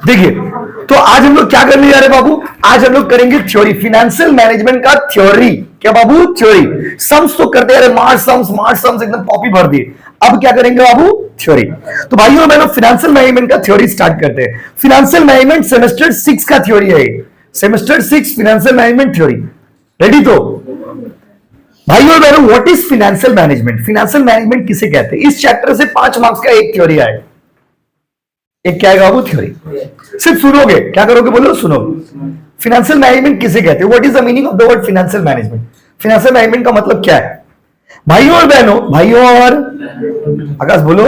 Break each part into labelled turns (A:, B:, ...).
A: देखिए, तो आज हम लोग क्या करने जा रहे हैं बाबू? आज हम लोग करेंगे थ्योरी, फाइनेंशियल मैनेजमेंट का थ्योरी। क्या बाबू? थ्योरी। सम्स तो करते रहे, स्मार्ट सम्स एकदम कॉपी भर दिए। अब क्या करेंगे बाबू? थ्योरी। तो भाइयों और बहनों, फाइनेंशियल मैनेजमेंट का थ्योरी स्टार्ट करते हैं। फाइनेंशियल मैनेजमेंट सेमेस्टर 6 का थ्योरी है। Semester 6 financial management theory. Ready? तो भाइयों और बहनों, what is financial management? Financial management किसे कहते हैं? इस चैप्टर से 5 मार्क्स का एक थ्योरी आएगा। एक क्या आएगा वो? थ्योरी। सिर्फ सुनोगे, क्या करोगे? बोलो, सुनो। फाइनेंशियल मैनेजमेंट किसे कहते हैं? What is the meaning of the word financial management? Financial management का मतलब क्या है? भाइयों और बहनों, भाइयों और आकाश बोलो,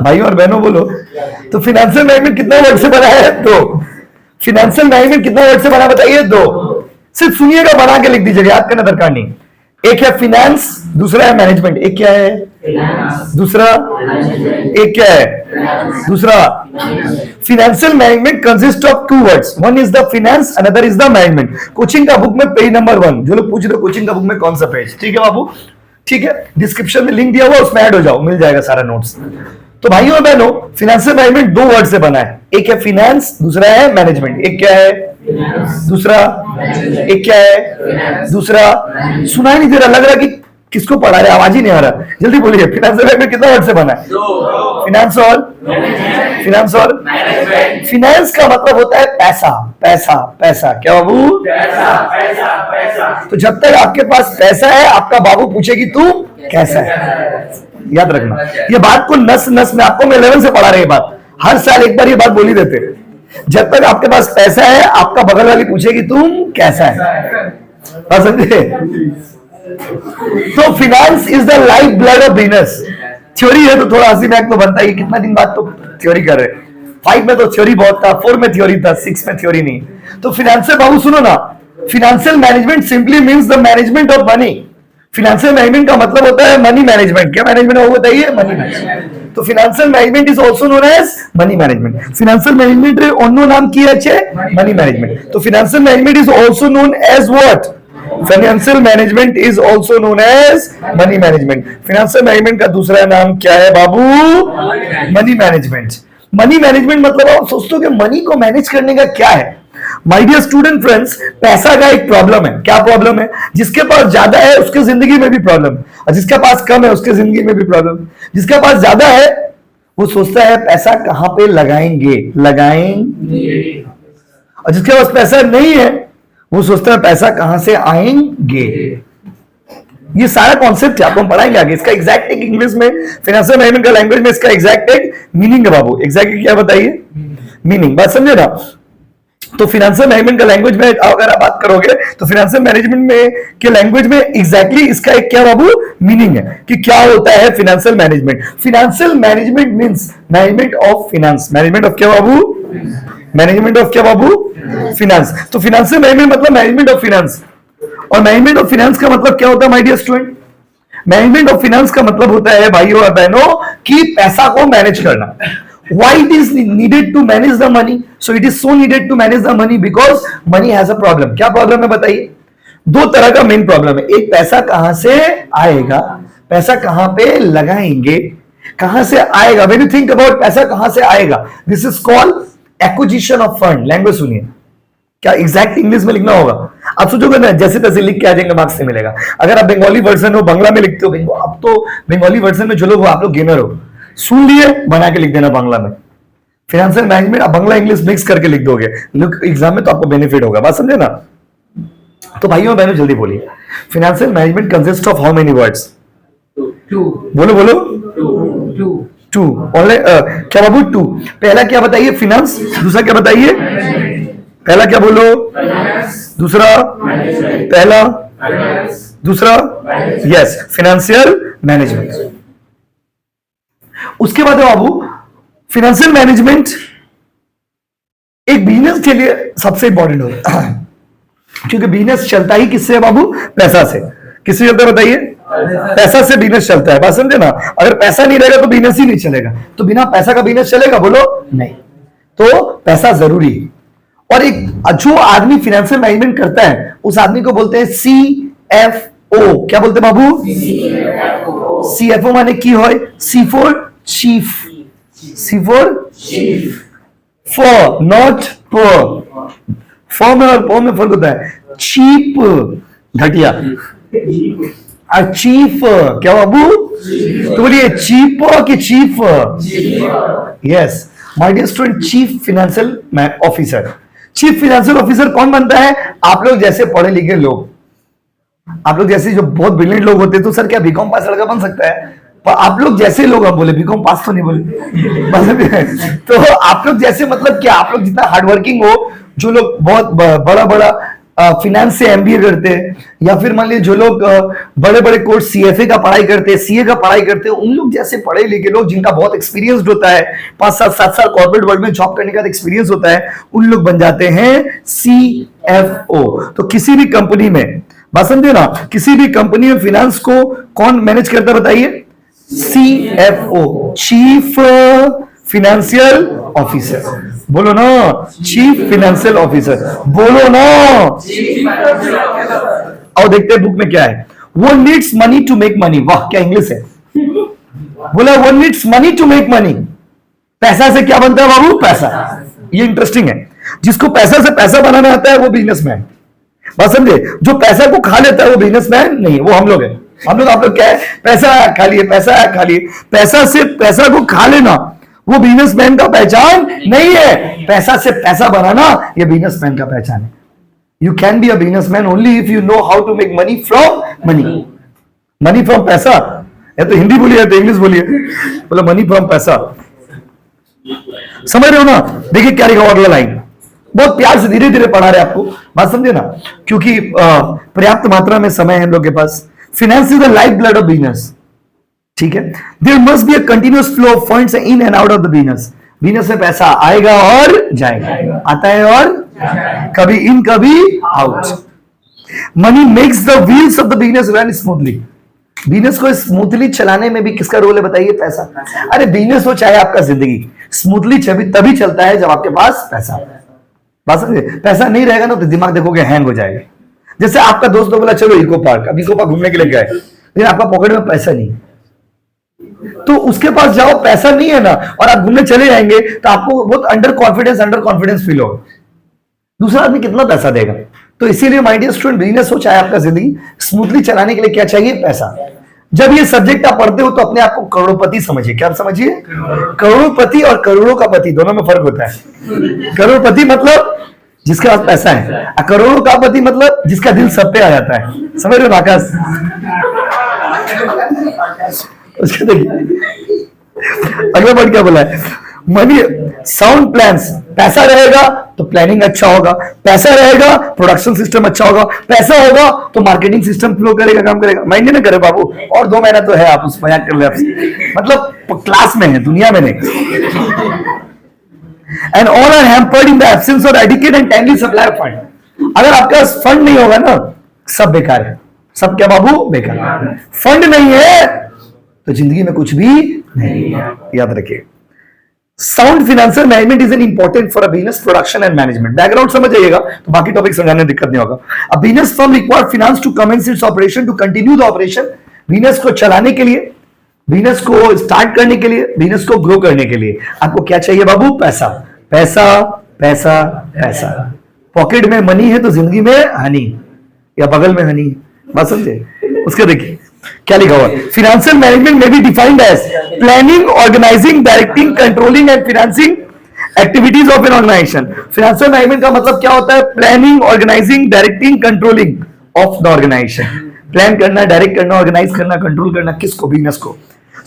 A: भाइयों और बहनों बोलो। तो फाइनेंशियल मैनेजमेंट कितना वर्ड से बना है? दो। फाइनेंशियल मैनेजमेंट कितना वर्ड से बना बताइए? दो। सिर्फ सुनिएगा, बना के लिख दीजिएगा, याद करना दरकार नहीं। एक है फिनेंस, दूसरा है मैनेजमेंट। एक क्या है? दूसरा। एक क्या है? दूसरा। Financial management consist of 2 words, one is the finance, another is the management. Coaching का बुक में पेज नंबर 1, जो लोग पूछ रहे कोचिंग का बुक में कौन सा पेज, ठीक है बाबू? ठीक है, डिस्क्रिप्शन में लिंक दिया हुआ, उसमें ऐड हो जाओ, मिल जाएगा सारा नोट्स। तो भाइयों और बहनों, फाइनेंशियल मैनेजमेंट 2 वर्ड से बना है। एक है फिनेंस, दूसरा है मैनेजमेंट। एक क्या है? दूसरा। एक क्या है? दूसरा। सुनाई नहीं दे रहा, लग रहा कि किसको पढ़ा रहे, आवाज ही नहीं आ रहा। जल्दी बोलिए, फाइनेंशियल मैनेजमेंट कितना वर्ड से बना है? फिनेंस और फिनेंस का मतलब होता है पैसा, पैसा, पैसा। क्या बाबू? पैसा। तो जब तक आपके पास पैसा है, आपका बाबू पूछेगी तू कैसा है। याद रखना ये बात को, नस नस में। आपको मैं 11 से पढ़ा रही बात, हर साल एक बार ये बात बोली देते। जब तक आपके पास पैसा है, आपका बगल वाली पूछेगी तुम कैसा है। समझे? तो finance is the life blood of business. Theory है तो थोड़ा हंसी मजाक तो बनता ही। कितना दिन बाद तो थ्योरी कर रहे। 5 में तो थ्योरी बहुत था, 4 में थ्योरी था, 6 में थ्योरी नहीं। तो फाइनेंशियल बाबू सुनो ना, financial management simply means the management of money. Financial management का मतलब होता है मनी मैनेजमेंट। क्या मैनेजमेंट है वो बताइए? Money management. तो financial management is also known as money management. Financial management रे अन्य नाम की আছে मनी मैनेजमेंट। तो financial management is also known as what? Financial management is also known as money management. Financial management का दूसरा नाम क्या है बाबू? Money management. मनी मैनेजमेंट मतलब आप सोचते हो कि मनी को मैनेज करने का क्या है? माय डियर स्टूडेंट फ्रेंड्स, पैसा का एक प्रॉब्लम है। क्या प्रॉब्लम है? जिसके पास ज्यादा है उसके जिंदगी में भी प्रॉब्लम, और जिसके पास कम है उसके जिंदगी में भी प्रॉब्लम। जिसके पास ज्यादा है वो सोचता है पैसा कहां पे लगाएंगे, और जिसके पास पैसा नहीं है वो सोचता है पैसा कहां से आएंगे। ये सारा कॉन्सेप्ट है, आपको हम पढ़ाएंगे आगे। इसका एग्जैक्ट एक इंग्लिश में, फाइनेंशियल मैनेजमेंट का लैंग्वेज में इसका एग्जैक्ट एक मीनिंग है बाबू। एग्जैक्ट क्या बताइए? मीनिंग। बात समझे ना? तो फाइनेंशियल मैनेजमेंट का लैंग्वेज में अगर आप बात करोगे तो फाइनेंशियल मैनेजमेंट में के लैंग्वेज में एग्जैक्टली इसका एक क्या बाबू मीनिंग है कि क्या होता है financial management. Financial management means management of finance. Management of क्या बाबू? मैनेजमेंट ऑफ क्या बाबू? फाइनेंस। तो फाइनेंशियल मैनेजमेंट मतलब मैनेजमेंट ऑफ फाइनेंस। और मैनेजमेंट ऑफ फाइनेंस का मतलब क्या होता है my dear student? Management of finance का मतलब होता है भाइयों और बहनों कि पैसा को मैनेज करना। Why it is needed to manage the money? So it is so needed to manage the money because money has a problem. क्या प्रॉब्लम है बताइए? 2 तरह का मेन प्रॉब्लम है। एक, पैसा कहां से आएगा, पैसा कहां पे लगाएंगे, कहां से आएगा। When you think about पैसा कहां से आएगा, this is called acquisition of fund. Language सुनिए, क्या एग्जैक्ट इंग्लिश में लिखना होगा? आप सोचोगे ना जैसे तैसे लिख के आ जाएंगे, मार्क्स से मिलेगा। अगर आप बंगाली वर्जन हो, बांग्ला में लिखते हो, अब तो बंगाली वर्जन में जो लोग हो आप लोग गेनर हो, सुन लिए, बना के लिख देना बांग्ला में। फाइनेंशियल मैनेजमेंट आप बांग्ला इंग्लिश मिक्स करके लिख दोगे, लुक एग्जाम में तो आपको बेनिफिट होगा। बात समझे ना? तो भाइयों बहनों जल्दी बोलिए, financial management consist of how many words?
B: 2।
A: बोलो 2। क्या बाबू? 2। पहला क्या बताइए? फाइनेंस। दूसरा क्या बताइए? पहला क्या बोलो? दूसरा? पहला? दूसरा? Yes, financial management. उसके बाद बाबू फाइनेंशियल मैनेजमेंट एक बिजनेस के लिए सबसे इंपॉर्टेंट होता है, क्योंकि बिजनेस चलता ही किससे है बाबू? पैसा से। किससे चलता है बताइए? पैसा से बिजनेस चलता है। बात समझे ना? अगर पैसा नहीं रहेगा तो बिजनेस ही नहीं चलेगा। तो बिना पैसा का बिजनेस चलेगा? बोलो नहीं। तो पैसा जरूरी है। और एक जो आदमी फाइनेंशियल मैनेजमेंट करता है उस आदमी को बोलते हैं CFO। क्या बोलते हैं बाबू? CFO माने की होय? C for chief. For not poor. For में और पो में फर्क होता है। चीप घटिया, चीफ क्या बाबू? तो बोलिए चीप कि chief? Yes my dear student, chief financial officer. Chief financial officer कौन बनता है? आप लोग जैसे पढ़े लिखे लोग, आप लोग जैसे जो बहुत ब्रिलियंट लोग होते हैं, तो सर क्या बीकॉम पास लड़का बन सकता है? पर आप लोग जैसे लोग, हम बोले बीकॉम पास तो नहीं बोले तो आप लोग जैसे मतलब क्या, आप लोग जितना हार्डवर्किंग हो, जो लोग बहुत बड़ा बड़ा फिनेंस से एमबीए करते हैं, या फिर मान लीजिए जो लोग बड़े बड़े कोर्स सीएफए का पढ़ाई करते हैं, सीए का पढ़ाई करते हैं, उन लोग जैसे पढ़े लिखे लोग जिनका बहुत एक्सपीरियंस होता है, 5 7 कॉर्पोरेट वर्ल्ड में जॉब करने का एक्सपीरियंस होता है, उन लोग बन जाते हैं सीएफओ। तो किसी भी कंपनी में, बात समझे ना, किसी भी कंपनी में फाइनेंस को कौन मैनेज करता है बताइए? CFO, chief financial officer. बोलो ना, चीफ फाइनेंशियल ऑफिसर, बोलो ना। और देखते हैं बुक में क्या है। वो needs money to make money. वाह क्या इंग्लिश है। बोला वो needs money to make money. पैसा से क्या बनता है बाबू? पैसा। ये इंटरेस्टिंग है। जिसको पैसा से पैसा बनाना आता है वो बिजनेसमैन। बात समझे? जो पैसा को खा लेता है वो बिजनेसमैन नहीं है, वो हम लोग हैं। हम लोग, आप लोग क्या है? पैसा खा लिए, पैसा खा लिए। पैसा से पैसा को खा लेना वो बिजनेसमैन का पहचान नहीं है। पैसा से पैसा बनाना ये बिजनेसमैन का पहचान है। You can be a businessman only if you know how to make money from money. Money from पैसा, या तो हिंदी बोलिए या तो इंग्लिश बोलिए। बोलो मनी फ्रॉम पैसा। समझ रहे हो ना? देखिए क्या लिखा अगला लाइन, बहुत प्यार से धीरे धीरे पढ़ा रहे आपको, बात समझे ना, क्योंकि पर्याप्त मात्रा में समय है हम लोग के पास। Finance is the life blood of business. ठीक है, there must be a continuous flow of funds in and out of the business. Business में पैसा आएगा और जाएगा, आता है और कभी इन कभी out. Money makes the wheels of the business run smoothly. Business को स्मूथली चलाने में भी किसका रोल है बताइए? पैसा। अरे बिजनेस हो चाहे आपका जिंदगी, स्मूथली तभी चलता है जब आपके पास पैसा। बात समझे? पैसा नहीं रहेगा ना तो दिमाग देखोगे हैंग हो जाएगा। जैसे आपका दोस्त बोला चलो इको पार्क, अब इको पार्क घूमने के लिए गए, लेकिन आपका पॉकेट में पैसा नहीं, तो उसके पास जाओ, पैसा नहीं है ना, और आप घूमने चले जाएंगे तो आपको बहुत अंडर कॉन्फिडेंस फील होगा। दूसरा आदमी कितना पैसा देगा? तो इसीलिए माय डियर स्टूडेंट, बिजनेस हो चाहे आपका जिंदगी, स्मूथली चलाने के लिए क्या चाहिए? पैसा। जब ये सब्जेक्ट आप पढ़ते हो तो अपने आप को करोड़पति समझिए। क्या समझिए? करोड़पति और करोड़ों का पति, दोनों में फर्क होता है। करोड़पति मतलब जिसके पास पैसा है, और करोड़ों का पति मतलब जिसका दिल सब पे आ जाता है। समझ रहे हो? आकाश उसके देखिए अगला वर्ड क्या बोला है? Money sound plans. पैसा रहेगा तो प्लानिंग अच्छा होगा, पैसा रहेगा प्रोडक्शन सिस्टम अच्छा होगा, पैसा होगा तो मार्केटिंग सिस्टम फ्लो करेगा, काम करेगा। माइंड ना करे बाबू, और 2 महीना तो है, आप उस मजाक कर ले आपसे, मतलब क्लास में है, दुनिया में नहीं। And all are hampered in the absence of adequate and timely supply of fund. अगर आपके पास फंड नहीं होगा ना, सब बेकार है। सब क्या बाबू? बेकार। फंड नहीं है तो जिंदगी में कुछ भी नहीं है, याद रखिए। Sound financial management is an important for a business production and management. Background समझ जाइएगा तो बाकी टॉपिक समझाने में दिक्कत नहीं होगा। A business firm require finance to commence its operation, to continue the operation. Business को चलाने के लिए, बिजनेस को स्टार्ट करने के लिए, बिजनेस को ग्रो करने के लिए आपको क्या चाहिए बाबू? पैसा, पैसा, पैसा, पैसा। पॉकेट में मनी है तो जिंदगी में हनी, या बगल में हनी। बात समझे? उसके देखिए क्या लिखा हुआ है। फाइनेंशियल मैनेजमेंट में भी defined as planning, organising, directing, controlling and financing activities of an organisation. Financial management का मतलब क्या होता है? Planning, organising, directing, controlling of the organisation. Plan करना, डायरेक्ट करना, ऑर्गेनाइज करना, कंट्रोल करना, किसको? बिजनेस को।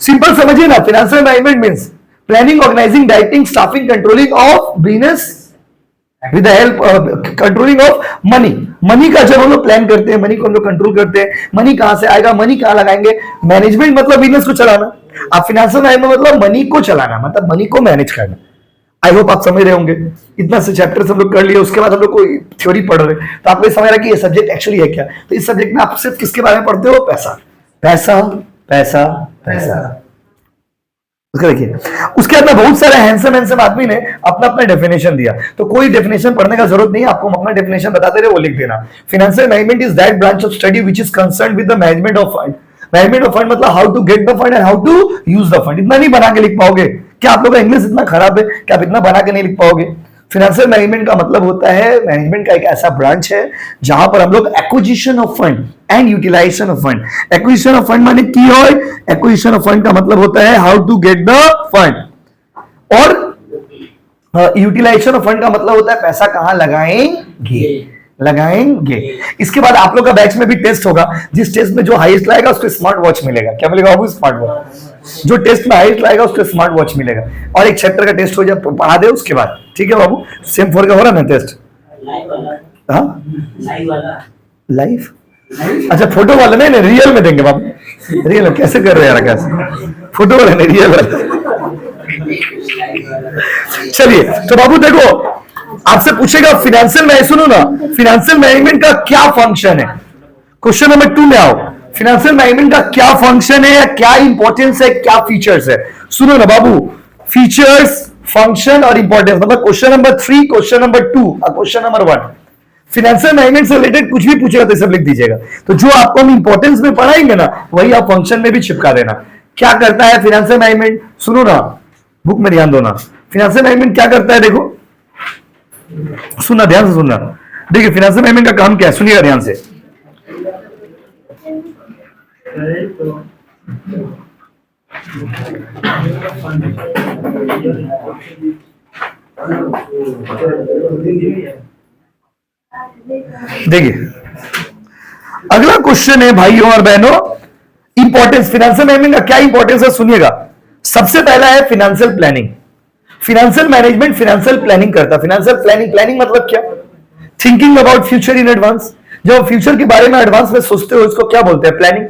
A: सिंपल समझिए ना, financial management means planning, organising, directing, staffing, controlling of business with the help controlling of money. Money का जब हम लोग प्लान करते हैं, मनी को हम लोग कंट्रोल करते हैं, मनी कहां से आएगा, मनी कहां लगाएंगे। मैनेजमेंट मतलब बिजनेस को चलाना, आप फाइनेंशियल मैनेजमेंट मतलब मनी को चलाना, मतलब मनी को मैनेज करना। आई होप आप समझ रहे होंगे। इतना से चैप्टर हम लोग कर लिए, उसके बाद हम लोग को थ्योरी पढ़ रहे, तो आपको समझ रहा है कि ये सब्जेक्ट एक्चुअली है क्या। तो इस सब्जेक्ट में आप सिर्फ किसके बारे में पढ़ते हो? पैसा, पैसा, पैसा, पैसा। उसका देखिए, उसके बाद बहुत सारे हैंडसम आदमी ने अपना अपना डेफिनेशन दिया, तो कोई डेफिनेशन पढ़ने का जरूरत नहीं, आपको अपना डेफिनेशन बताते रहे, वो लिख देना। Financial management is that branch of study which is concerned with the management of fund. Management of fund मतलब how to get the fund and how to use the fund. इतना नहीं बना के लिख पाओगे, क्या आप लोगों का इंग्लिश इतना खराब है कि आप इतना बना के नहीं लिख पाओगे? फाइनेंशियल मैनेजमेंट का मतलब होता है, मैनेजमेंट का एक ऐसा ब्रांच है जहां पर हम लोग acquisition of fund and utilisation of fund, acquisition of fund माने की हो, एक्विजिशन ऑफ फंड का मतलब होता है how to get the fund, और यूटिलाइजेशन ऑफ फंड का मतलब होता है पैसा कहां लगाएंगे। इसके बाद आप लोग का बैच में भी टेस्ट होगा, जिस टेस्ट में जो हाईएस्ट लाएगा उसको स्मार्ट वॉच मिलेगा। क्या मिलेगा बाबू? Smart watch. जो टेस्ट में हाईएस्ट लाएगा उसको स्मार्ट वॉच मिलेगा, और एक चैप्टर का टेस्ट हो जाए पढ़ा दे उसके बाद, ठीक है बाबू? सेम 4 का हो रहा ना टेस्ट? लाइव? अच्छा फोटो वाला नहीं, रियल में देंगे बाबू। रियल में कैसे कर रहे हैं यार? कैसे फोटो वाला नहीं, रियल वाला। चलिए तो बाबू देखो, आपसे पूछेगा फाइनेंशियल मैनेजमेंट, सुनो ना, फाइनेंशियल मैनेजमेंट का क्या फंक्शन है? क्वेश्चन नंबर 2 में आओ। फाइनेंशियल मैनेजमेंट का क्या फंक्शन है, क्या इंपॉर्टेंस है, क्या फीचर्स है? सुनो ना बाबू, फीचर्स, फंक्शन और इंपॉर्टेंस, मतलब क्वेश्चन नंबर 3, क्वेश्चन नंबर 2 और क्वेश्चन नंबर 1। फाइनेंशियल मैनेजमेंट से रिलेटेड कुछ भी पूछेगा तो सब लिख दीजिएगा। तो जो आपको हम इंपॉर्टेंस में पढ़ाएंगे ना, वही आप फंक्शन में भी चिपका देना। क्या करता है फाइनेंशियल मैनेजमेंट? सुनो ना, बुक में ध्यान दो ना। फाइनेंशियल मैनेजमेंट क्या करता है? देखो सुनना, ध्यान से सुनना। देखिए फाइनेंशियल मैनेजमेंट का काम क्या है, सुनिएगा ध्यान से। देखिए अगला क्वेश्चन है भाइयों और बहनों, इंपॉर्टेंस। फाइनेंशियल मैनेजमेंट का क्या इंपॉर्टेंस है सुनिएगा। सबसे पहला है financial planning. Financial management financial planning करता है। फाइनेंशियल प्लानिंग मतलब क्या? Thinking about future in advance. जब फ्यूचर के बारे में एडवांस में सोचते हो, इसको क्या बोलते हैं? प्लानिंग।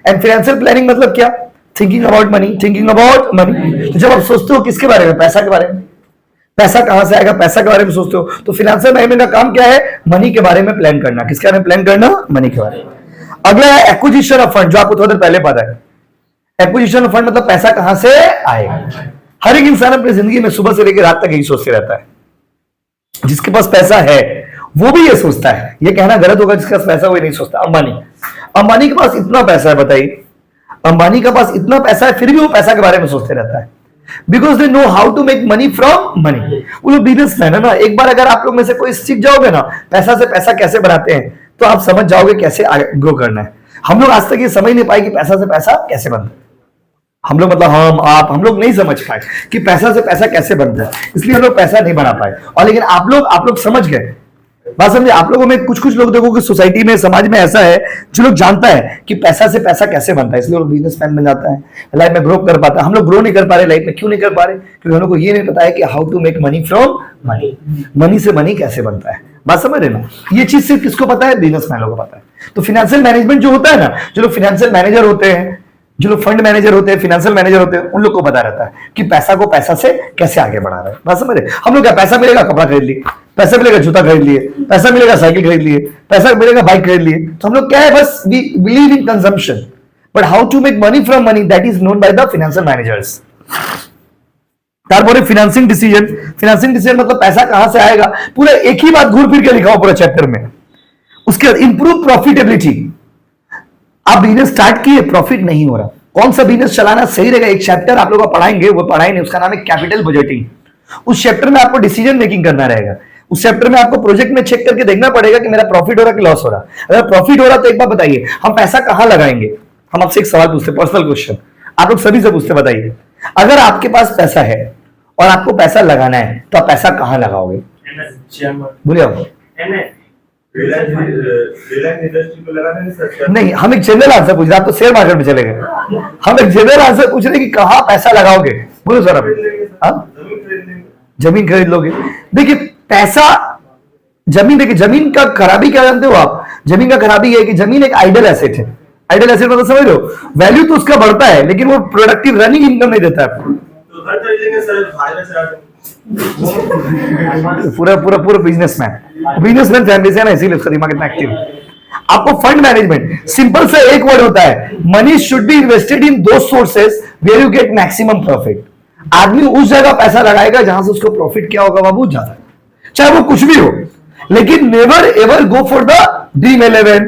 A: एंड फाइनेंशियल प्लानिंग मतलब क्या? Thinking about money, thinking about money. तो जब आप सोचते हो किसके बारे में? पैसा के बारे में। पैसा कहां से आएगा, पैसा के बारे में सोचते हो। तो फाइनेंशियल मैनेजमेंट का काम क्या है? मनी के बारे में प्लान करना। किसके बारे में प्लान करना? मनी के बारे में। अगला है एक्विजिशन ऑफ फंड, जो आपको थोड़ी देर पहले पता है। एक्विजिशन ऑफ फंड मतलब पैसा कहां से आएगा। हर एक इंसान अपनी जिंदगी में सुबह से लेकर रात तक यही सोचते रहता है। जिसके पास पैसा है वो भी ये सोचता है, ये कहना गलत होगा जिसके पास पैसा वो नहीं सोचता। अंबानी के पास इतना पैसा है, बताइए, अंबानी के पास इतना पैसा है, फिर भी वो पैसा के बारे में सोचते रहता है। Because they know how to make money from money. वो लोग बिजनेसमैन है ना। एक बार अगर आप लोग में से कोई सीख जाओगे ना पैसा से पैसा कैसे बनाते हैं, तो आप समझ जाओगे कैसे ग्रो करना है। हम लोग आज तक ये समझ नहीं पाए कि पैसा से पैसा कैसे बनता है। हम लोग मतलब हम लोग नहीं समझ पाए कि पैसा से पैसा कैसे बनता है, इसलिए हम लोग पैसा नहीं बना पाए। और लेकिन आप लोग समझ गए। बात समझे? आप लोगों में कुछ लोग देखो कि सोसाइटी में, समाज में ऐसा है जो लोग जानता है कि पैसा से पैसा कैसे बनता है, इसलिए लोग बिजनेसमैन बन जाता है, लाइफ में ग्रो कर पाता है। हम लोग ग्रो नहीं कर पा रहे लाइफ में। क्यों नहीं कर पा रहे? क्योंकि हम लोग को ये नहीं पता है कि how to make money from money, money से मनी कैसे बनता है। बात समझ रहे ना? ये चीज सिर्फ किसको पता है? बिजनेसमैन लोगों को पता है। तो फाइनेंशियल मैनेजमेंट जो होता है ना, जो लोग फाइनेंशियल मैनेजर होते हैं, जो लोग फंड मैनेजर होते हैं, फाइनेंशियल मैनेजर होते हैं, उन लोग को पता रहता है कि पैसा को पैसा से कैसे आगे बढ़ा रहा है। बात समझ रहे? हम लोग क्या, पैसा मिलेगा कपड़ा खरीद लिए, पैसा मिलेगा जूता खरीद लिए, पैसा मिलेगा साइकिल खरीद लिए, पैसा मिलेगा बाइक खरीद लिए। तो हम लोग क्या है, बस we believe in consumption, but how to make money from money that is known by the financial managers. तारपरे फाइनेंसिंग डिसीजन। फाइनेंसिंग डिसीजन मतलब पैसा कहां से आएगा, पूरा एक ही बात घूर फिर के लिखा हो पूरा चैप्टर में। उसके बाद इंप्रूव प्रॉफिटेबिलिटी। आप बिजनेस स्टार्ट किए, प्रॉफिट नहीं हो रहा, कौन सा बिजनेस चलाना सही रहेगा, एक चैप्टर आप लोग को पढ़ाएंगे, वो पढ़ाएंगे, उसका नाम है कैपिटल बजटिंग। उस चैप्टर में आपको डिसीजन मेकिंग करना रहेगा। उस चैप्टर में आपको प्रोजेक्ट में चेक करके देखना पड़ेगा कि मेरा प्रॉफिट हो रहा कि लॉस हो रहा। अगर प्रॉफिट हो रहा तो एक बार बताइए, हम पैसा कहां लगाएंगे। हम आपसे एक सवाल पूछते, पर्सनल क्वेश्चन, आप लोग सभी से पूछते, बताइए, अगर आपके पास पैसा है और आपको पैसा लगाना है तो आप पैसा कहां लगाओगे? बोलिए आप। नहीं, हम एक जनरल आंसर पूछ रहे, आप तो शेयर मार्केट में चले गए। हम एक जनरल आंसर पूछ रहे कि कहां पैसा लगाओगे। बोलो सर आप। जमीन खरीद लोगे। देखिए पैसा, जमीन, देखिए जमीन का खराबी क्या जानते हो आप? जमीन का खराबी है कि जमीन एक आइडल एसेट है। आइडल एसेट मतलब समझ रहे हो, वैल्यू तो उसका बढ़ता है लेकिन वो प्रोडक्टिव रनिंग इनकम नहीं देता है। पूरा बिजनेसमैन फैमिली से है ना, इसीलिए उसका दिमाग इतना एक्टिव है। आपको फंड मैनेजमेंट सिंपल से एक वर्ड होता है, money should be invested in those sources where you get maximum profit. आदमी उस जगह पैसा लगाएगा जहां से उसको प्रॉफिट क्या होगा बाबू, ज्यादा, चाहे वो कुछ भी हो। लेकिन never ever go for the dream 11।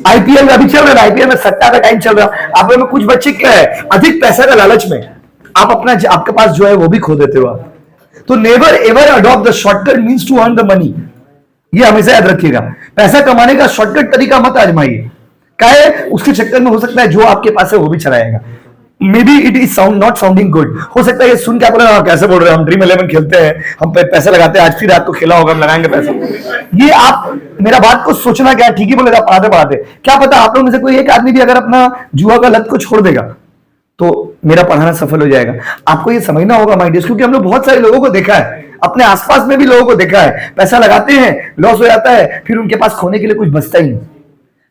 A: IPL अभी चल रहा है, आईपीएल में सट्टा का टाइम चल रहा है। आप लोग में कुछ बच्चे क्या है, अधिक पैसा का लालच में आप अपना आपके पास जो है वो भी खो देते हो आप। तो never ever adopt the shortcut means to earn the money, ये हमेशा याद रखिएगा। पैसा कमाने का शॉर्टकट तरीका मत आजमाइए, क्या है उसके चक्कर में हो सकता है जो आपके पास है वो भी चलाएगा। May be it is sound not sounding good, हो सकता है ये सुन के आप बोले कैसे बोल रहे हैं, हम ड्रीम 11 खेलते हैं, हम पैसे लगाते हैं, आज फिर रात को खेला होगा, हम लगाएंगे पैसा। ये आप मेरा बात को सोचना क्या, ठीक ही बोले आप पढ़ाते पढ़ाते, क्या पता आप लोग में से कोई एक आदमी भी अगर अपना जुआ का लत को छोड़ देगा तो मेरा पढ़ाना सफल हो जाएगा। आपको ये समझना होगा माय डियर्स, क्योंकि हम लोग बहुत सारे लोगों को देखा है, अपने आसपास में भी लोगों को देखा है, पैसा लगाते हैं, लॉस हो जाता है, फिर उनके पास खोने के लिए कुछ बचता ही नहीं।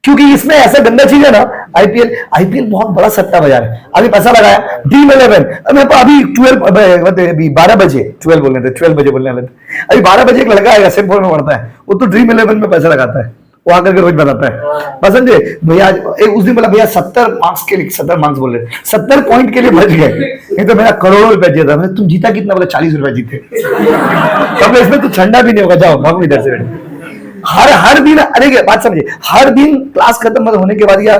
A: क्योंकि इसमें ऐसा गंदा चीज है ना, आईपीएल बहुत बड़ा सट्टा बाजार है। अभी पैसा लगाया ड्रीम 11, अभी 12 बजे 12 बोलने थे, 12 बजे बोलने वाले थे, अभी 12 बजे एक लड़का आएगा सेंट पॉल में पढ़ता है, वो तो ड्रीम 11 में पैसा लगाता है, वो आकर के रोज बताता है, बस समझे भैया। उस दिन बोला भैया 70 मार्क्स के लिए, 70 मार्क्स बोल रहे, 70 पॉइंट के लिए बच गए, नहीं तो मेरा करोड़ों रुपए जीता। मैंने तुम जीता कितना, बोला 40 रुपए जीते। तब इसमें तो ठंडा भी नहीं होगा, जाओ भागो इधर से। हर दिन, अरे बात समझिए, हर दिन क्लास खत्म होने के बाद या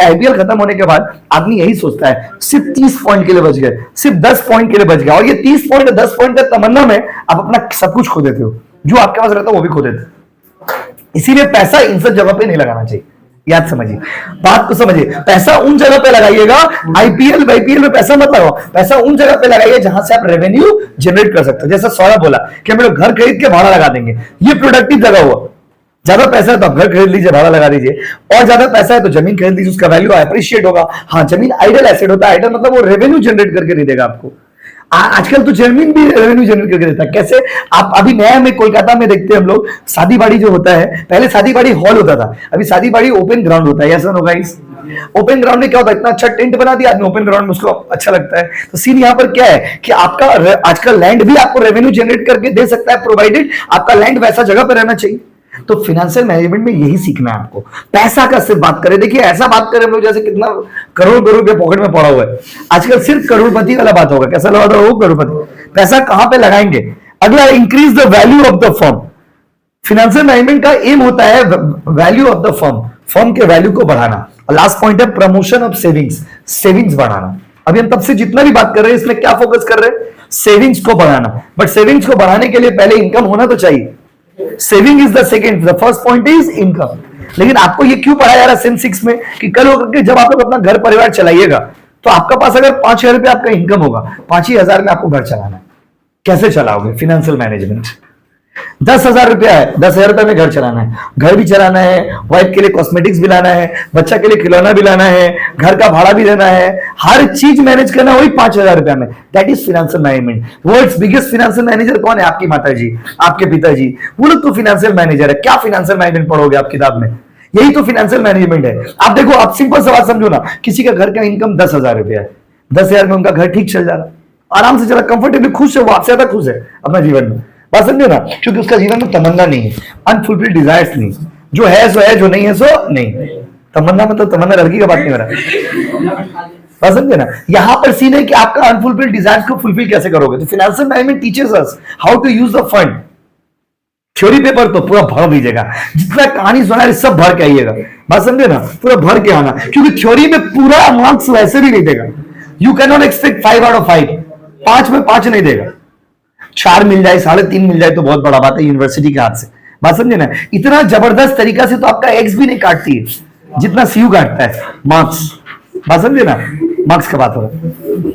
A: आईपीएल खत्म होने के बाद आदमी यही सोचता है सिर्फ 30 पॉइंट के लिए बच गए, सिर्फ 10 पॉइंट के लिए बच गया, और ये 30 पॉइंट 10 पॉइंट का तमन्ना में आप अपना सब कुछ खो देते हो, जो आपके पास रहता है वो भी खो देते हो। इसीलिए पैसा इन सब जगह पे नहीं लगाना चाहिए, याद समझिए, बात को समझिए। पैसा उन जगह पे लगाइएगा, आईपीएल में पैसा मत लगाओ, पैसा उन जगह पे लगाइए जहां से आप रेवेन्यू जनरेट कर सकते हो। जैसा सौरभ बोला कि हम लोग घर खरीद के भाड़ा लगा देंगे, ये प्रोडक्टिव जगह हुआ। ज्यादा पैसा है तो आप घर खरीद लीजिए, भाड़ा लगा दीजिए, और ज्यादा पैसा है तो जमीन खरीद लीजिए, उसका वैल्यू अप्रिशिएट होगा। हाँ, जमीन आइडल एसेट होता है, आइडल मतलब वो रेवेन्यू जनरेट करके नहीं देगा आपको। आजकल तो जमीन भी रेवेन्यू जनरेट करके देता है। कैसे, आप अभी नया में कोलकाता में देखते हैं हम लोग, शादी बाड़ी जो होता है, पहले शादी बाड़ी हॉल होता था, अभी शादी बाड़ी ओपन ग्राउंड होता है। ऐसा होगा, इस ओपन ग्राउंड में क्या होता है, इतना अच्छा टेंट बना दिया आदमी, ओपन ग्राउंड में उसको अच्छा लगता है। तो सीन यहाँ पर क्या है कि आपका आजकल लैंड भी आपको रेवेन्यू जनरेट करके दे सकता है, प्रोवाइडेड आपका लैंड वैसा जगह पर रहना चाहिए। तो फाइनेंशियल मैनेजमेंट में यही सीखना है आपको। पैसा का सिर्फ बात करें, देखिए ऐसा बात करें हम लोग जैसे कितना करोड़ रुपए पॉकेट में पड़ा हुआ है। आजकल सिर्फ करोड़पति वाला बात होगा, कैसा लगा था वो करोड़पति, पैसा कहां पे लगाएंगे। अगला, increase the value of the firm. Financial management का एम होता है value of the firm, firm के वैल्यू को बढ़ाना। लास्ट पॉइंट है प्रमोशन ऑफ सेविंग्स, सेविंग्स बढ़ाना। अभी हम तब से जितना भी बात कर रहे हैं इसमें क्या फोकस कर रहे हैं, सेविंग्स को बढ़ाना। बट सेविंग्स को बढ़ाने के लिए पहले इनकम होना तो चाहिए। Saving is the second, the first point is income. लेकिन आपको ये क्यों पढ़ाया जा रहा है सेम 6 में कि कल होकर के जब आप लोग अपना घर परिवार चलाइएगा तो आपका पास अगर 5,000 रुपए आपका इनकम होगा, 5,000 में आपको घर चलाना है, कैसे चलाओगे, फाइनेंशियल मैनेजमेंट। 10,000 रुपया है, 10,000 रुपए में घर चलाना है, घर भी चलाना है, वाइफ के लिए कॉस्मेटिक्स भी लाना है, बच्चा के लिए खिलौना भी लाना है, घर का भाड़ा भी देना है, हर चीज मैनेज करना, वही 5,000 रुपया में। That is financial management. World's biggest financial manager कौन है, आपकी माता जी, आपके पिताजी, वो लोग तो फाइनेंशियल मैनेजर है। क्या फाइनेंशियल मैनेजमेंट पढ़ोगे आप किताब में, यही तो फाइनेंशियल मैनेजमेंट है। आप देखो, आप सिंपल सा बात समझो ना, किसी का घर का इनकम 10,000 रुपया है, 10,000 में उनका घर ठीक चल जा रहा, आराम से चला, कंफर्टेबली खुश है, वो आपसे ज्यादा खुश है अपना जीवन में, बात समझे ना, क्योंकि उसका जीवन में तमन्ना नहीं है, अनफुलफिल्ड डिजायर्स नहीं, जो है सो है, जो नहीं है सो नहीं। तमन्ना मतलब तमन्ना लड़की का बात नहीं हो रहा, बात समझे ना। यहां पर सीन है कि आपका अनफुलफिल्ड डिजायर्स को फुलफिल कैसे करोगे। तो financial management teachers us how to use the fund. Theory paper तो पूरा भर दीजिएगा, जितना कहानी सुना है सब भर के आइएगा, बात समझे ना, पूरा भर के आना, क्योंकि थ्योरी में पूरा मार्क्स वैसे भी नहीं देगा। You can not expect 5 out of 5, 5 में 5 नहीं देगा, 4 मिल जाए, 3.5 मिल जाए तो बहुत बड़ा बात है यूनिवर्सिटी के हाथ से, बात समझे ना। इतना जबरदस्त तरीका से तो आपका एक्स भी नहीं काटती है जितना सीयू काटता है मार्क्स, बात समझे ना, मार्क्स का बात हो रहा है।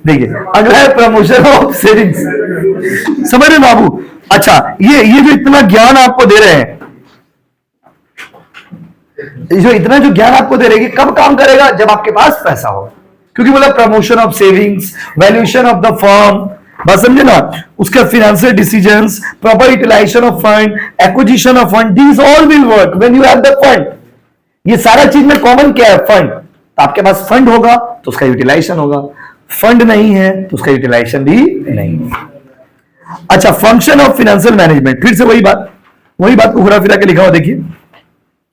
A: देखिए अगला है प्रमोशन ऑफ सेविंग्स। समझ रहे बाबू, अच्छा ये जो इतना ज्ञान आपको दे रहे हैं, इतना जो ज्ञान आपको दे रहे हैं, कब काम करेगा, जब आपके पास पैसा हो। क्योंकि बोला promotion of savings, valuation of the firm, बात समझे ना, उसका financial decisions, proper utilisation of fund, acquisition of fund, these all will work when you have the fund. ये सारा चीज में कॉमन क्या है, फंड। तो आपके पास फंड होगा तो उसका यूटिलाइजेशन होगा, फंड नहीं है तो उसका यूटिलाइजेशन भी नहीं। अच्छा, फंक्शन ऑफ फाइनेंशियल मैनेजमेंट, फिर से वही बात को घुरा फिरा के लिखा हुआ देखिए।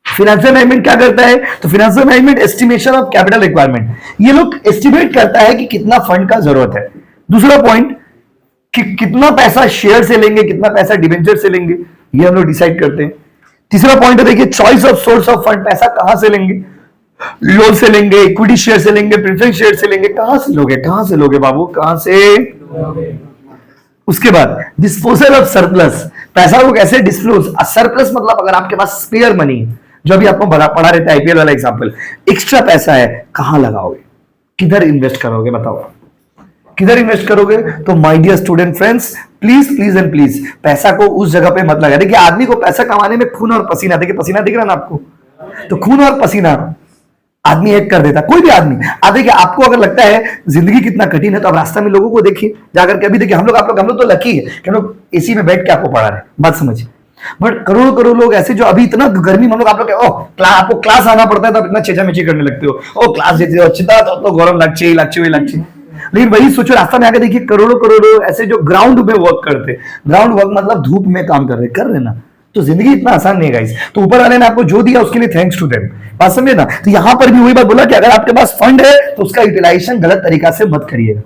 A: फाइनेंशियल मैनेजमेंट क्या करता है, तो financial management estimation of capital requirement, ये लोग एस्टिमेट करता है कि कितना फंड का जरूरत है। दूसरा पॉइंट कि कितना पैसा शेयर से लेंगे, कितना पैसा डिबेंचर से लेंगे, ये हम लोग डिसाइड करते हैं। तीसरा पॉइंट है देखिए, choice of source of fund, पैसा कहां से लेंगे। लोन से लेंगे, इक्विटी शेयर से लेंगे, प्रेफरेंस शेयर से लेंगे, कहां से लोगे बाबू, कहां से? उसके बाद डिस्पोजल ऑफ सरप्लस, पैसा को कैसे डिस्पोज? सरप्लस मतलब अगर आपके पास स्पेयर मनी, जो अभी आपको पढ़ा रहता है आईपीएल वाला एग्जांपल, एक्स्ट्रा पैसा है, कहां लगाओगे, किधर इन्वेस्ट करोगे, बताओ किधर इन्वेस्ट करोगे? तो my dear student friends, please and please पैसा को उस जगह पे मत लगा। देखिए आदमी को पैसा कमाने में खून और पसीना, देखिए पसीना दिख रहा ना आपको, तो खून और पसीना आदमी एक कर देता, कोई भी आदमी। आप देखिए, आपको अगर लगता है जिंदगी कितना कठिन है, तो आप रास्ता में लोगों को देखिए जाकर के। अभी देखिए हम लोग तो लकी है कि हम लोग एसी में बैठ के आपको पढ़ा रहे, बात समझिए। बट करोड़ों करोड़ लोग ऐसे जो अभी इतना गर्मी में, हम लोग आप लोग आपको क्लास आना पड़ता है तो आप इतना चेचामेची करने लगते हो, क्लास देते हो चिंता तो गौरव लगचे लेकिन वही सोचो, रास्ता में आके देखिए करोड़ों करोड़ों ऐसे जो ग्राउंड में वर्क करते, ग्राउंड वर्क मतलब धूप में काम कर रहे ना, तो जिंदगी इतना आसान नहीं है गाइस। तो ऊपर वाले ने आपको जो दिया उसके लिए थैंक्स टू देम, बात समझे ना। तो यहां पर भी वही बात बोला कि अगर आपके पास फंड है तो उसका यूटिलाइजेशन गलत तरीका से मत करिएगा,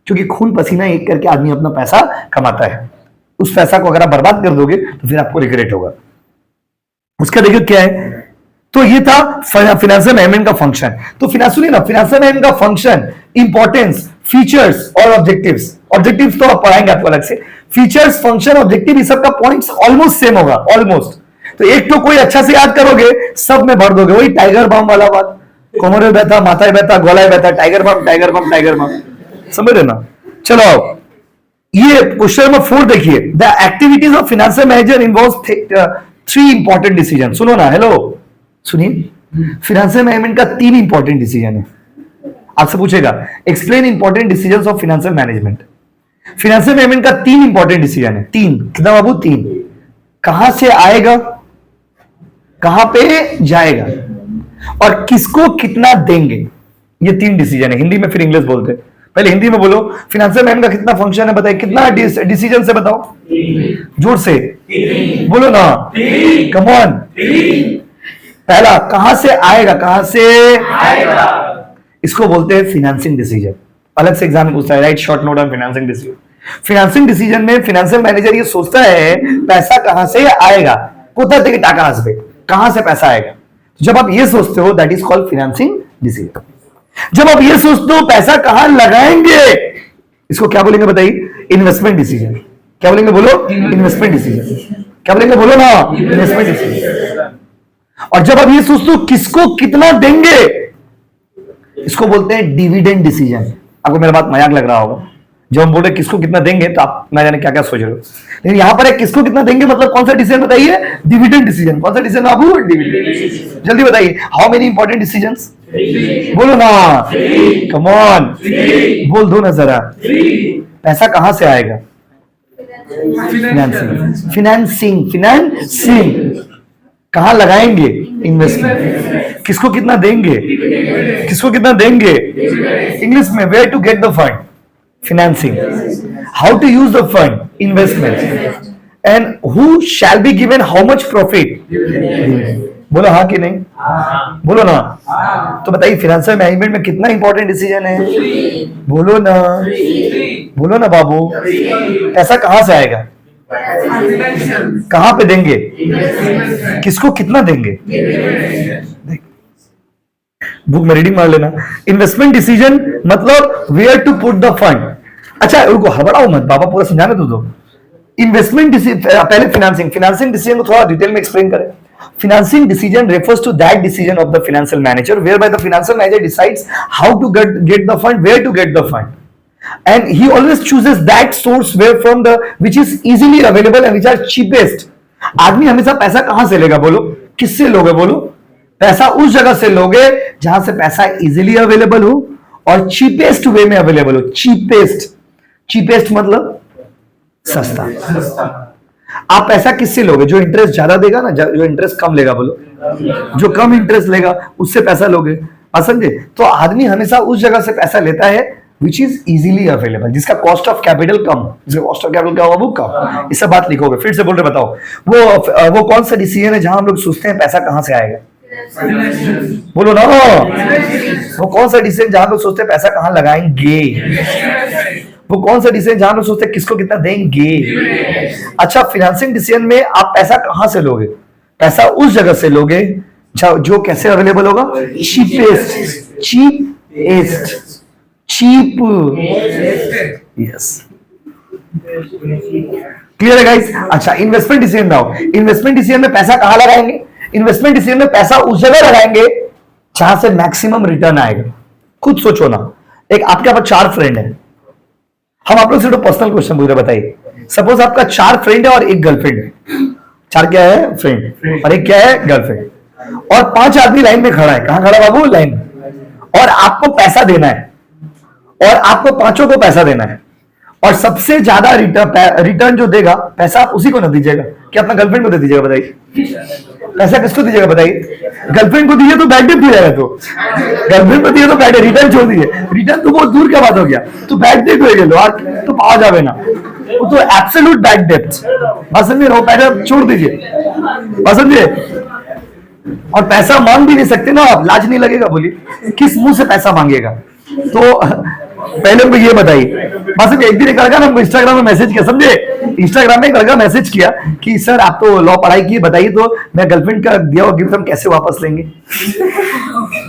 A: क्योंकि खून पसीना एक करके आदमी अपना पैसा कमाता है। उस पैसा को अगर आप बर्बाद कर दोगे तो फिर आपको रिग्रेट होगा। उसका देखिए क्या है, तो ये था फाइनेंशियल मैनेजमेंट का फंक्शन। तो फाइनेंशियल मैनेजमेंट का फंक्शन, इंपॉर्टेंस, फीचर्स और ऑब्जेक्टिव्स। ऑब्जेक्टिव्स तो आप पढ़ाएंगे आपको अलग से। फीचर्स, फंक्शन, ऑब्जेक्टिव, इस सब का पॉइंट्स ऑलमोस्ट सेम होगा, ऑलमोस्ट। तो एक तो कोई अच्छा से याद करोगे, सब में भर दोगे। वही टाइगर बम वाला बात, कोमर में बैठा, माथा बैठा, गोला बैठा, टाइगर बम टाइगर बम टाइगर बम, समझ रहे ना। चलो ये क्वेश्चन नंबर 4 देखिए, the activities of financial manager involve 3 important decision. सुनो ना, हेलो सुनिए, फाइनेंशियल मैनेजमेंट का 3 इंपॉर्टेंट डिसीजन है। आपसे पूछेगा explain important decisions of financial management. Financial management का 3 इंपॉर्टेंट डिसीजन है। 3 कितना बाबू? 3। कहां से आएगा, कहां पे जाएगा और किसको कितना देंगे, ये 3 डिसीजन है। हिंदी में फिर इंग्लिश बोलते हैं, पहले हिंदी में बोलो। फाइनेंशियल मैनेजमेंट का कितना फंक्शन है बताइए, कितना डिसीजन से बताओ, जोर से बोलो ना, कम ऑन। पहला कहां से आएगा, कहां से आएगा, इसको बोलते हैं फाइनेंसिंग डिसीजन। अलग से एग्जाम में पूछता है, right short note on financing decision. Financing decision में फाइनेंशियल मैनेजर ये सोचता है पैसा कहां से आएगा, कहां से पैसा आएगा। जब आप ये सोचते हो that is called financing decision. जब आप ये सोचते हो पैसा कहां लगाएंगे, इसको क्या बोलेंगे बताइए, इन्वेस्टमेंट डिसीजन। क्या बोलेंगे बोलो, इन्वेस्टमेंट डिसीजन। क्या बोलेंगे बोलो ना, इन्वेस्टमेंट डिसीजन। और जब आप ये सोचते हो किसको कितना देंगे, इसको बोलते हैं डिविडेंड डिसीजन। आपको मेरा बात मजाक लग रहा होगा, जब हम बोल रहे किसको कितना देंगे तो आप ना जाने क्या क्या सोच रहे हो, लेकिन यहां पर है किसको कितना देंगे मतलब कौन सा डिसीजन बताइए, डिविडेंड डिसीजन। कौन सा डिसीजन बाबू, डिविडेंड। जल्दी बताइए, हाउ मेनी इंपॉर्टेंट डिसीजंस, बोलो ना, कम ऑन, बोल दो ना जरा। पैसा कहां से आएगा, फिनेंसिंग। कहां लगाएंगे, इन्वेस्टमेंट। किसको कितना देंगे, इंग्लिश में where to get the fund, financing. How to use the fund, investment. And who shall be given how much profit, बोलो हाँ कि नहीं, बोलो ना। तो बताइए फाइनेंशियल मैनेजमेंट में कितना इंपॉर्टेंट डिसीजन है, बोलो ना बाबू। पैसा कहां से आएगा, कहां पे देंगे, किसको कितना देंगे, बुक में रीडिंग मार लेना। इन्वेस्टमेंट डिसीजन मतलब where to put the fund. अच्छा रुको, हबड़ाओ मत बाबा, पूरा समझाने दो। इन्वेस्टमेंट पहले फाइनेंसिंग डिसीजन को थोड़ा डिटेल में एक्सप्लेन करें। Financing decision refers to that decision of the financial manager whereby the financial manager decides how to get the fund, where to get the fund, and he always chooses that source where from the which is easily available and which are cheapest. आदमी हमेशा पैसा कहां से लेगा, बोलो किससे लोगे, बोलो पैसा उस जगह से लोगे जहां से पैसा इजीली अवेलेबल हो और चीपेस्ट वे में अवेलेबल हो। चीपेस्ट मतलब सस्ता। आप पैसा किससे लोगे, जो इंटरेस्ट ज्यादा देगा ना, जो इंटरेस्ट कम लेगा, बोलो जो कम इंटरेस्ट लेगा उससे पैसा लोगे, समझे। तो आदमी हमेशा उस जगह से पैसा लेता है विच इज इजीली अवेलेबल, जिसका कॉस्ट ऑफ कैपिटल कम, जिसका कॉस्ट ऑफ कैपिटल क्या होगा वो कम। इससे बात लिखोगे, फिर से बोल रहे बताओ, वो कौन सा डिसीजन है जहां हम लोग सोचते हैं पैसा कहां से आएगा, बोलो ना। वो कौन सा डिसीजन जहां लोग सोचते हैं पैसा कहां लगाएंगे, वो कौन सा डिसीजन जहां लोग सोचते हैं किसको कितना देंगे। अच्छा, फाइनेंसिंग डिसीजन में आप पैसा कहां से लोगे, पैसा उस जगह से लोगे जो कैसे अवेलेबल होगा? चीपेस्ट, चीप, यस, क्लियर है गाइस? अच्छा, investment decision now. Investment decision में पैसा कहां लगाएंगे? इन्वेस्टमेंट डिसीजन में पैसा उस जगह लगाएंगे जहां से मैक्सिमम रिटर्न आएगा। खुद सोचो ना, एक आपके पास 4 फ्रेंड है, हम आप लोग से पर्सनल क्वेश्चन पूछ रहे, बताइए सपोज आपका 4 फ्रेंड है और एक गर्लफ्रेंड है। 4 क्या है? फ्रेंड, और एक क्या है? गर्लफ्रेंड। और 5 आदमी लाइन में खड़ा है। कहां खड़ा बाबू? लाइन में। और आपको पैसा देना है, और आपको 5 को पैसा देना है, और सबसे ज्यादा रिटर्न जो देगा पैसा आप उसी को ना दीजिएगा, क्या अपना गर्लफ्रेंड को दे दीजिएगा? बताइए, पैसा किसको दीजिएगा? बताइए, गर्लफ्रेंड को दीजिए तो बैड डेट हो जाएगा, तो गर्लफ्रेंड को दिए तो बैड, रिटर्न छोड़ दीजिए, रिटर्न तो बहुत दूर का बात हो गया, तो बैड डेट हो गया तो पाओ जावे ना, वो तो एब्सोल्यूट बैड डेट। बात समझे? वो पैसा छोड़ दीजिए, बात समझे? और पैसा मांग भी नहीं सकते ना आप, लाज नहीं लगेगा? बोलिए, किस मुंह से पैसा मांगेगा? तो पहले हमको ये बताइए। बस एक दिन एक लड़का ना हमको इंस्टाग्राम में मैसेज किया, समझे? इंस्टाग्राम में एक लड़का मैसेज किया कि सर आप तो लॉ पढ़ाई किए, बताइए तो मैं गर्लफ्रेंड का दिया हुआ गिफ्ट हम कैसे वापस लेंगे?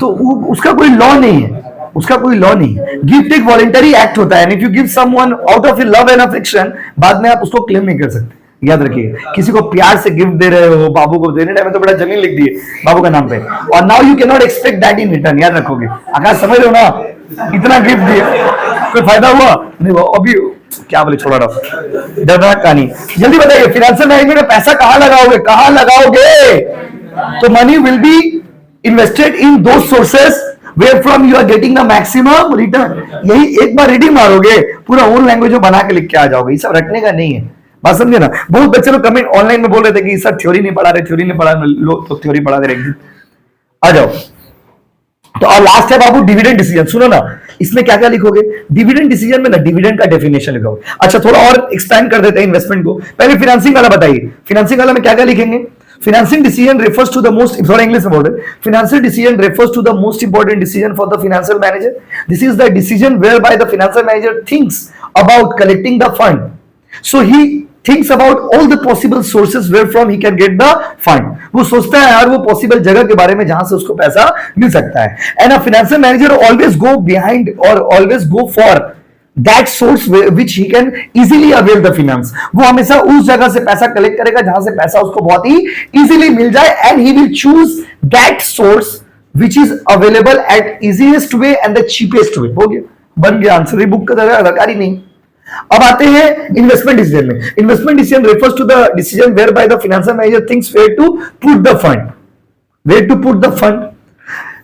A: तो उसका कोई लॉ नहीं है, उसका कोई लॉ नहीं है। गिफ्ट एक वॉलंटरी एक्ट होता है, if you give someone out of your love and affection, बाद में आप उसको क्लेम नहीं कर सकते। याद रखिए, किसी को प्यार से गिफ्ट दे रहे हो, बाबू को देने टाइम में तो बड़ा जमीन लिख दिए बाबू का नाम पे, और now you can not expect that in return. याद रखोगे, आकाश समझ रहे हो ना? इतना गिफ्ट दिए, कोई फायदा हुआ नहीं? वो अभी क्या बोले, छोड़ा रहा, दर्दनाक कहानी। जल्दी बताइए, फाइनेंशियल मैनेजमेंट में पैसा कहां लगाओगे? कहां लगाओगे? तो money will be invested in those sources where from you are getting the maximum return। यही एक बार रीडिंग मारोगे, पूरा ओन लैंग्वेज में बना के लिख के आ जाओगे। ये सब रटने का नहीं है, बात समझे ना? बहुत बच्चे लोग कमेंट ऑनलाइन में बोल रहे थे कि सर थ्योरी नहीं पढ़ा रहे, थ्योरी नहीं पढ़ा रहे, लोग तो थ्योरी पढ़ा दे रहे। आ जाओ, तो और लास्ट है बाबू डिविडेंड डिसीजन। सुनो ना, इसमें क्या क्या लिखोगे? डिविडेंड डिसीजन में ना डिविडेंड का डेफिनेशन लिखोगे। अच्छा, थोड़ा और एक्सपेंड कर देते हैं इन्वेस्टमेंट को। पहले फाइनेंसिंग वाला बताइए, फाइनेंसिंग वाला में क्या क्या लिखेंगे? Financing decision refers to the most, थोड़ा इंग्लिश में बोल रहे, financial decision refers to the most important decision for the financial manager. This is the decision whereby the financial manager thinks about collecting the fund. So he thinks about all the possible sources where from he can get the fund. वो सोचता है यार वो possible जगह के बारे में जहां से उसको पैसा मिल सकता है। And a financial manager always go behind or always go for that source which he can easily avail the finance। वो हमेशा उस जगह से पैसा कलेक्ट करेगा जहां से पैसा उसको बहुत ही इजीली मिल जाए, and he will choose that source which is available at easiest way and the cheapest way। हो गया, बन गया आंसर, ये बुक का दरकार ही नहीं। अब आते हैं इन्वेस्टमेंट डिसीजन में। Investment decision refers to the decision whereby the financial manager thinks where to put the fund, where to put the fund।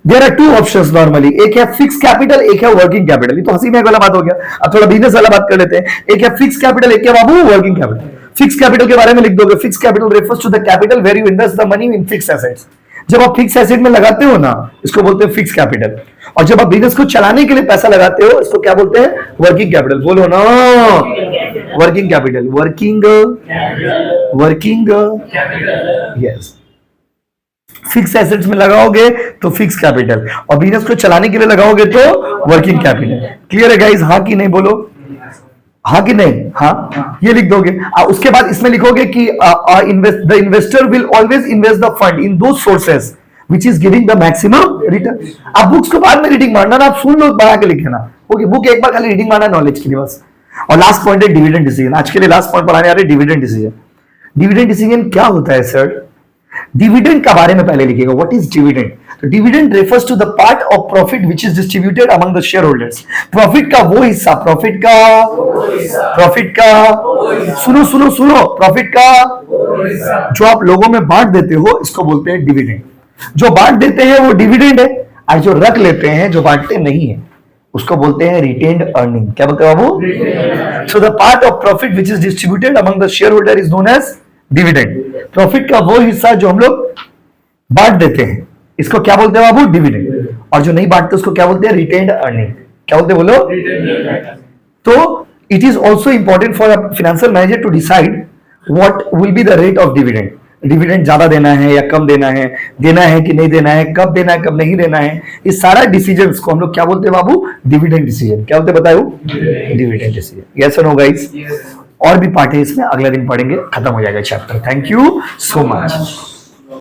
A: There are two options normally, एक है फिक्स कैपिटल, एक है वर्किंग कैपिटल। ये तो हंसी में वाला बात हो गया, अब थोड़ा बिजनेस वाला बात कर लेते हैं। एक है फिक्स कैपिटल, एक है बाबू वर्किंग कैपिटल। फिक्स कैपिटल के बारे में लिख दोगे, fix capital refers to the capital where you invest the money in fix assets. जब आप फिक्स एसेट में लगाते हो ना, इसको बोलते हैं फिक्स कैपिटल। और जब आप बिजनेस को चलाने के लिए पैसा लगाते हो, इसको क्या बोलते हैं? Working capital. बोलो ना, working capital, working yes. Fix assets में लगाओगे तो फिक्स कैपिटल, और बिजनेस को चलाने के लिए लगाओगे तो वर्किंग कैपिटल। क्लियर है गाइस? हाँ कि नहीं? बोलो हाँ कि नहीं? हाँ, ये लिख दोगे। उसके बाद इसमें लिखोगे कि the investor will always invest the fund in those sources which is giving the maximum return. आप बुक्स को बाद में रीडिंग मारना ना, आप सुन लो, बना के लिखना। ओके, बुक एक बार खाली रीडिंग मारना नॉलेज के लिए बस। और लास्ट पॉइंट है डिविडेंड डिसीजन। आज के लिए लास्ट पॉइंट पढ़ाने आ रहे हैं, डिविडेंड डिसीजन। डिविडेंड डिसीजन क्या होता है सर? डिविडेंड का बारे में पहले लिखिएगा, व्हाट इज डिविडेंड? तो dividend refers to the part of profit which is distributed among the share holders. Profit का वो हिस्सा, प्रॉफिट का सुनो सुनो सुनो, प्रॉफिट का जो आप लोगों में बांट देते हो, इसको बोलते हैं डिविडेंड। जो बांट देते हैं वो डिविडेंड है, और जो रख लेते हैं, जो बांटते नहीं है, उसको बोलते हैं रिटेन्ड अर्निंग। क्या बोलते हैं बाबू? So the part of profit which is distributed among the share holder is known as dividend. Profit का वो हिस्सा जो हम लोग बांट देते हैं, इसको क्या बोलते हैं बाबू? डिविडेंड। और जो नहीं बांटते उसको क्या बोलते हैं? Retained earning. क्या बोलते हैं बोलो? तो it is also important for a financial manager to decide what will be the rate of dividend. Dividend ज्यादा देना है या कम देना है कि नहीं देना है, कब देना है, कब नहीं देना है, इस सारा डिसीजन को हम लोग क्या बोलते हैं बाबू? Dividend decision. क्या बोलते हैं बताओ? Dividend decision. यस और नो गाइस? और भी पार्ट है इसमें, अगले दिन पढ़ेंगे, खत्म हो जाएगा chapter. Thank you so much.